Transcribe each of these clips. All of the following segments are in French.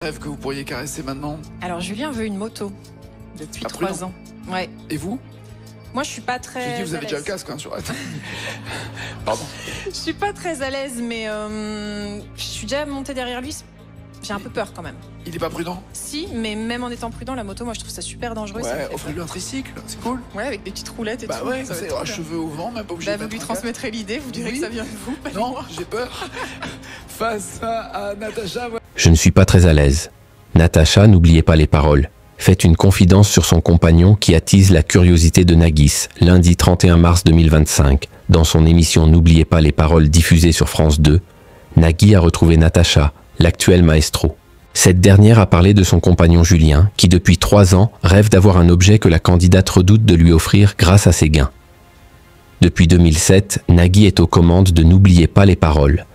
Rêve que vous pourriez caresser maintenant? Alors Julien veut une moto depuis 3 ans. Ouais. Et vous? Moi je suis pas très. J'ai dit vous avez déjà le casque hein, sur la tête. Pardon. Je suis pas très à l'aise, mais je suis déjà montée derrière lui. J'ai un peu peur quand même. Il est pas prudent? Si, mais même en étant prudent, la moto, moi je trouve ça super dangereux. Ouais, offrez-lui un tricycle, c'est cool. Ouais, avec des petites roulettes et bah tout. Ouais, c'est un cheveu au vent, même pas obligé de vous lui transmettrez l'idée, vous direz que ça vient de vous. Non, j'ai peur. Face à Natacha. Je ne suis pas très à l'aise. Natacha, n'oubliez pas les paroles. Faites une confidence sur son compagnon qui attise la curiosité de Nagis, lundi 31 mars 2025. Dans son émission N'oubliez pas les paroles diffusée sur France 2, Nagui a retrouvé Natacha, l'actuelle maestro. Cette dernière a parlé de son compagnon Julien, qui depuis 3 ans rêve d'avoir un objet que la candidate redoute de lui offrir grâce à ses gains. Depuis 2007, Nagui est aux commandes de N'oubliez pas les paroles,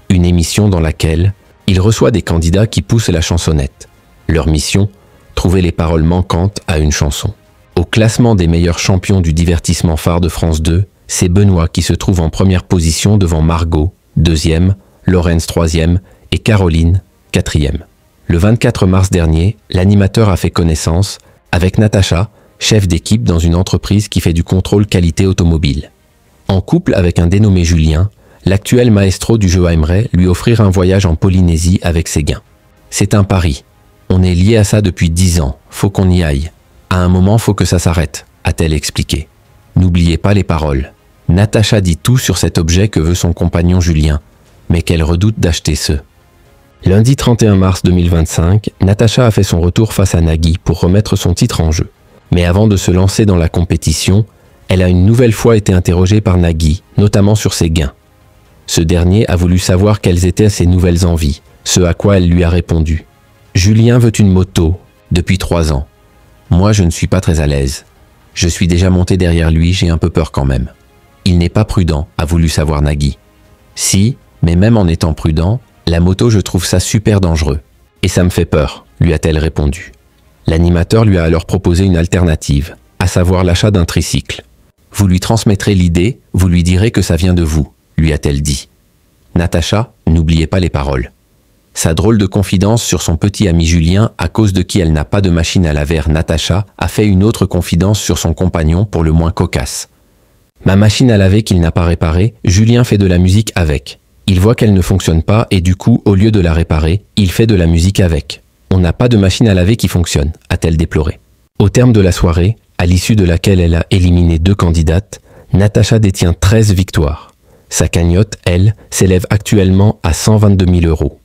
une émission dans laquelle il reçoit des candidats qui poussent la chansonnette. Leur mission, trouver les paroles manquantes à une chanson. Au classement des meilleurs champions du divertissement phare de France 2, c'est Benoît qui se trouve en première position devant Margot, 2e, Laurence 3e et Caroline, 4e. Le 24 mars dernier, l'animateur a fait connaissance avec Natacha, chef d'équipe dans une entreprise qui fait du contrôle qualité automobile. En couple avec un dénommé Julien, l'actuel maestro du jeu aimerait lui offrir un voyage en Polynésie avec ses gains. C'est un pari. On est lié à ça depuis 10 ans, faut qu'on y aille. À un moment, faut que ça s'arrête, a-t-elle expliqué. N'oubliez pas les paroles. Natacha dit tout sur cet objet que veut son compagnon Julien, mais qu'elle redoute d'acheter ce. Lundi 31 mars 2025, Natacha a fait son retour face à Nagui pour remettre son titre en jeu. Mais avant de se lancer dans la compétition, elle a une nouvelle fois été interrogée par Nagui, notamment sur ses gains. Ce dernier a voulu savoir quelles étaient ses nouvelles envies, ce à quoi elle lui a répondu. Julien veut une moto, depuis 3 ans. Moi, je ne suis pas très à l'aise. Je suis déjà monté derrière lui, j'ai un peu peur quand même. Il n'est pas prudent, a voulu savoir Nagui. Si, mais même en étant prudent, la moto, je trouve ça super dangereux. Et ça me fait peur, lui a-t-elle répondu. L'animateur lui a alors proposé une alternative, à savoir l'achat d'un tricycle. Vous lui transmettrez l'idée, vous lui direz que ça vient de vous, lui a-t-elle dit. Natacha, n'oubliez pas les paroles. Sa drôle de confidence sur son petit ami Julien, à cause de qui elle n'a pas de machine à laver, Natacha a fait une autre confidence sur son compagnon pour le moins cocasse. Ma machine à laver qu'il n'a pas réparée, Julien fait de la musique avec. Il voit qu'elle ne fonctionne pas et du coup, au lieu de la réparer, il fait de la musique avec. On n'a pas de machine à laver qui fonctionne, a-t-elle déploré. Au terme de la soirée, à l'issue de laquelle elle a éliminé 2 candidates, Natacha détient 13 victoires. Sa cagnotte, elle, s'élève actuellement à 122 000 €.